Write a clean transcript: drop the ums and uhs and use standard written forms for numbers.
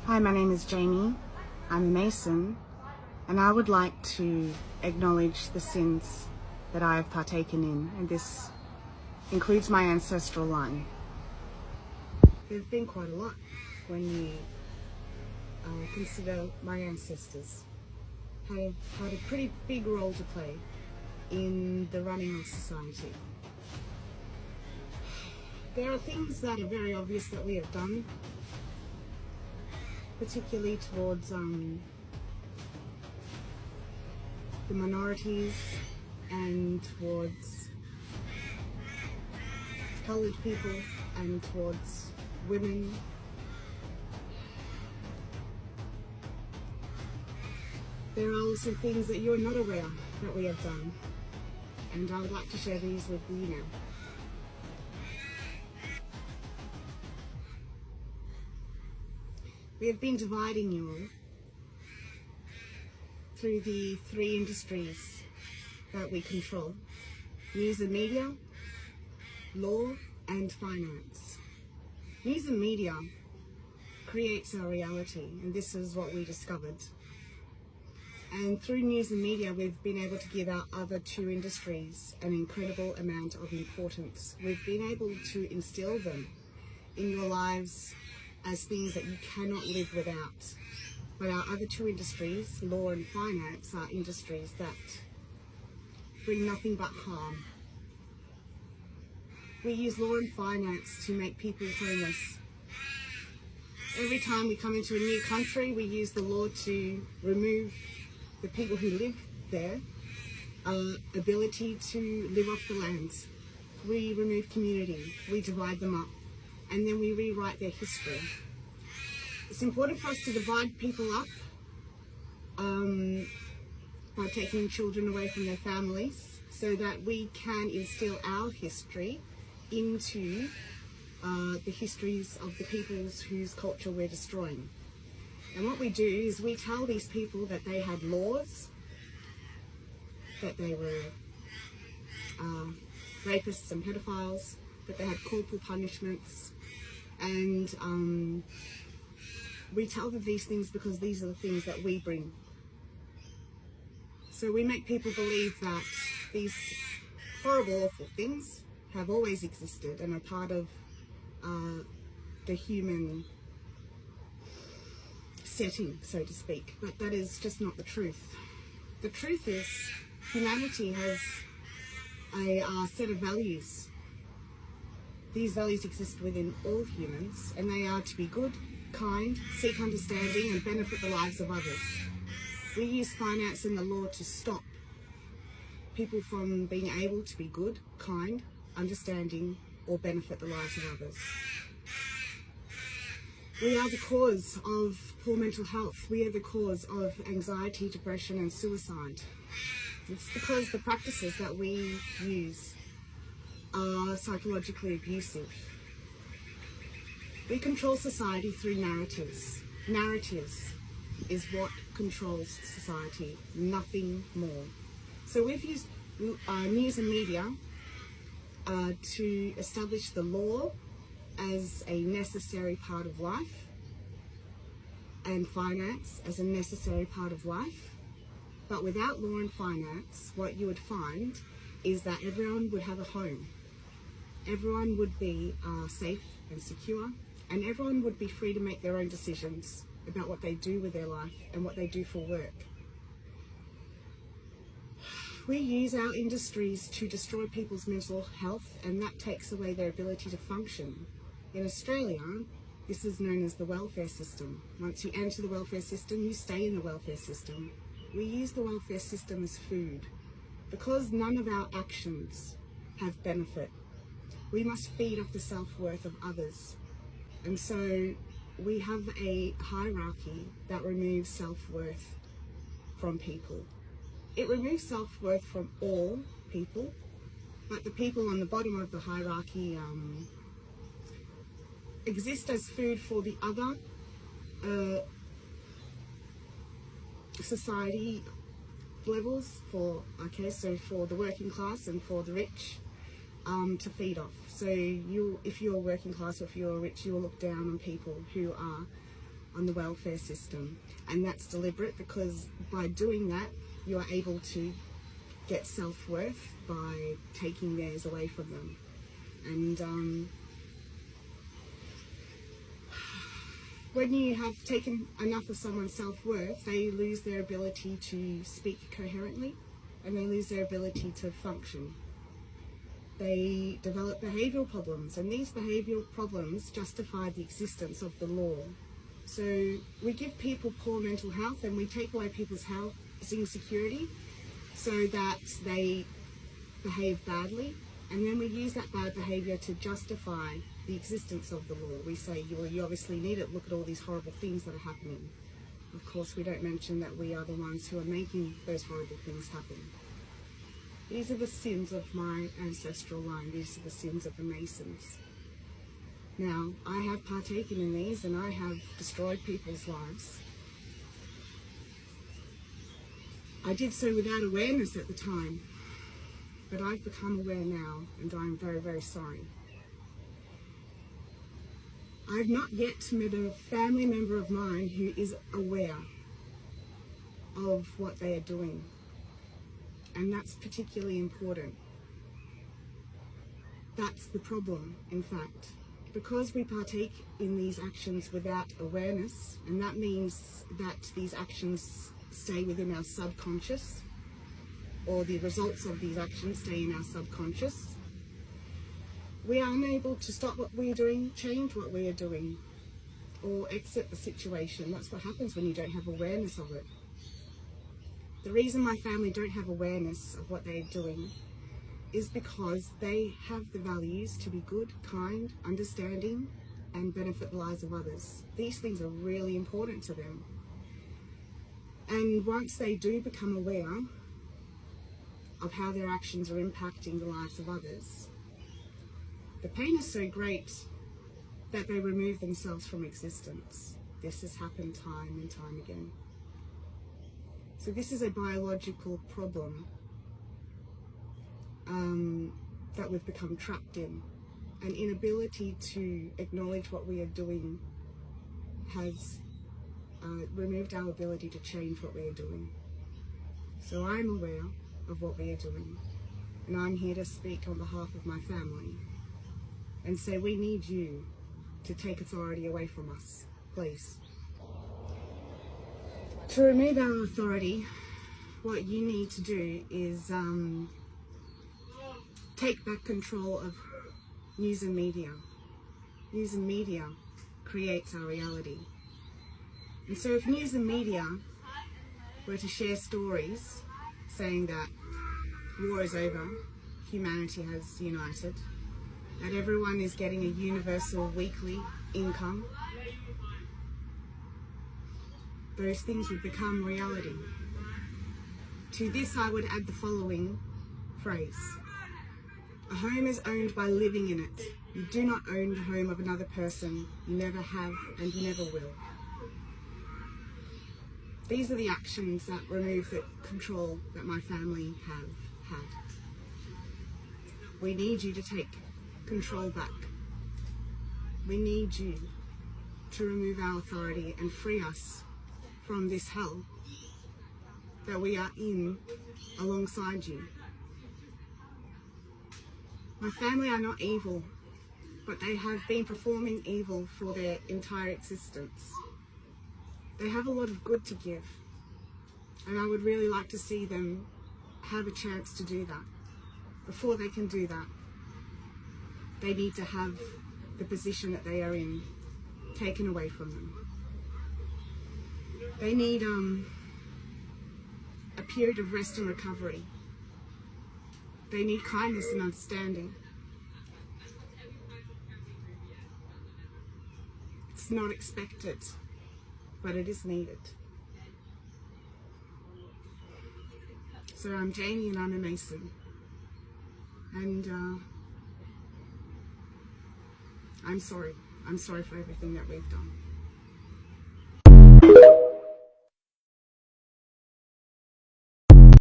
Hi, my name is Jamie. I'm a Mason, and I would like to acknowledge the sins that I have partaken in, and this includes my ancestral line. There have been quite a lot when you consider my ancestors have had a pretty big role to play in the running of society. There are things that are very obvious that we have done, particularly towards the minorities and towards coloured people and towards women. There are also things that you're not aware that we have done, and I would like to share these with you now. We have been dividing you all through the three industries that we control: news and media, law and finance. News and media creates our reality, and this is what we discovered. And through news and media, we've been able to give our other two industries an incredible amount of importance. We've been able to instill them in your lives as things that you cannot live without. But our other two industries, law and finance, are industries that bring nothing but harm. We use law and finance to make people homeless. Every time we come into a new country, we use the law to remove the people who live there ability to live off the lands. We remove community, we divide them up, and then we rewrite their history. It's important for us to divide people up by taking children away from their families so that we can instill our history into the histories of the peoples whose culture we're destroying. And what we do is we tell these people that they had laws, that they were rapists and pedophiles, that they had corporal punishments, and we tell them these things because these are the things that we bring. So we make people believe that these horrible, awful things have always existed and are part of the human setting, so to speak. But that is just not the truth. The truth is humanity has a set of values. These values exist within all humans, and they are to be good, kind, seek understanding, and benefit the lives of others. We use finance and the law to stop people from being able to be good, kind, understanding, or benefit the lives of others. We are the cause of poor mental health. We are the cause of anxiety, depression, and suicide. It's because the practices that we use are psychologically abusive. We control society through narratives. Narratives is what controls society, nothing more. So we've used news and media to establish the law as a necessary part of life, and finance as a necessary part of life. But without law and finance, what you would find is that everyone would have a home. Everyone would be safe and secure, and everyone would be free to make their own decisions about what they do with their life and what they do for work. We use our industries to destroy people's mental health, and that takes away their ability to function. In Australia, this is known as the welfare system. Once you enter the welfare system, you stay in the welfare system. We use the welfare system as food. Because none of our actions have benefit, we must feed off the self-worth of others. And so we have a hierarchy that removes self-worth from people. It removes self-worth from all people, but the people on the bottom of the hierarchy exist as food for the other society levels, for the working class and for the rich to feed off. So if you're working class or if you're rich, you will look down on people who are on the welfare system, and that's deliberate because by doing that you are able to get self-worth by taking theirs away from them. And when you have taken enough of someone's self-worth, they lose their ability to speak coherently and they lose their ability to function. They develop behavioural problems, and these behavioural problems justify the existence of the law. So we give people poor mental health and we take away people's housing security so that they behave badly, and then we use that bad behaviour to justify the existence of the law. We say, you obviously need it, look at all these horrible things that are happening. Of course, we don't mention that we are the ones who are making those horrible things happen. These are the sins of my ancestral line. These are the sins of the Masons. Now, I have partaken in these and I have destroyed people's lives. I did so without awareness at the time, but I've become aware now and I'm very, very sorry. I've not yet met a family member of mine who is aware of what they are doing. And that's particularly important. That's the problem, in fact. Because we partake in these actions without awareness, and that means that these actions stay within our subconscious, or the results of these actions stay in our subconscious, we are unable to stop what we are doing, change what we are doing, or exit the situation. That's what happens when you don't have awareness of it. The reason my family don't have awareness of what they're doing is because they have the values to be good, kind, understanding, and benefit the lives of others. These things are really important to them. And once they do become aware of how their actions are impacting the lives of others, the pain is so great that they remove themselves from existence. This has happened time and time again. So this is a biological problem that we've become trapped in. An inability to acknowledge what we are doing has removed our ability to change what we are doing. So I'm aware of what we are doing, and I'm here to speak on behalf of my family and say we need you to take authority away from us, please. To remove our authority, what you need to do is take back control of news and media. News and media creates our reality. And so if news and media were to share stories saying that war is over, humanity has united, that everyone is getting a universal weekly income, those things would become reality. To this I would add the following phrase: a home is owned by living in it. You do not own the home of another person. You never have and you never will. These are the actions that remove the control that my family have had. We need you to take control back. We need you to remove our authority and free us from this hell that we are in alongside you. My family are not evil, but they have been performing evil for their entire existence. They have a lot of good to give, and I would really like to see them have a chance to do that. Before they can do that, they need to have the position that they are in taken away from them. They need a period of rest and recovery. They need kindness and understanding. It's not expected, but it is needed. So I'm Jamie and I'm a Mason. And I'm sorry. I'm sorry for everything that we've done.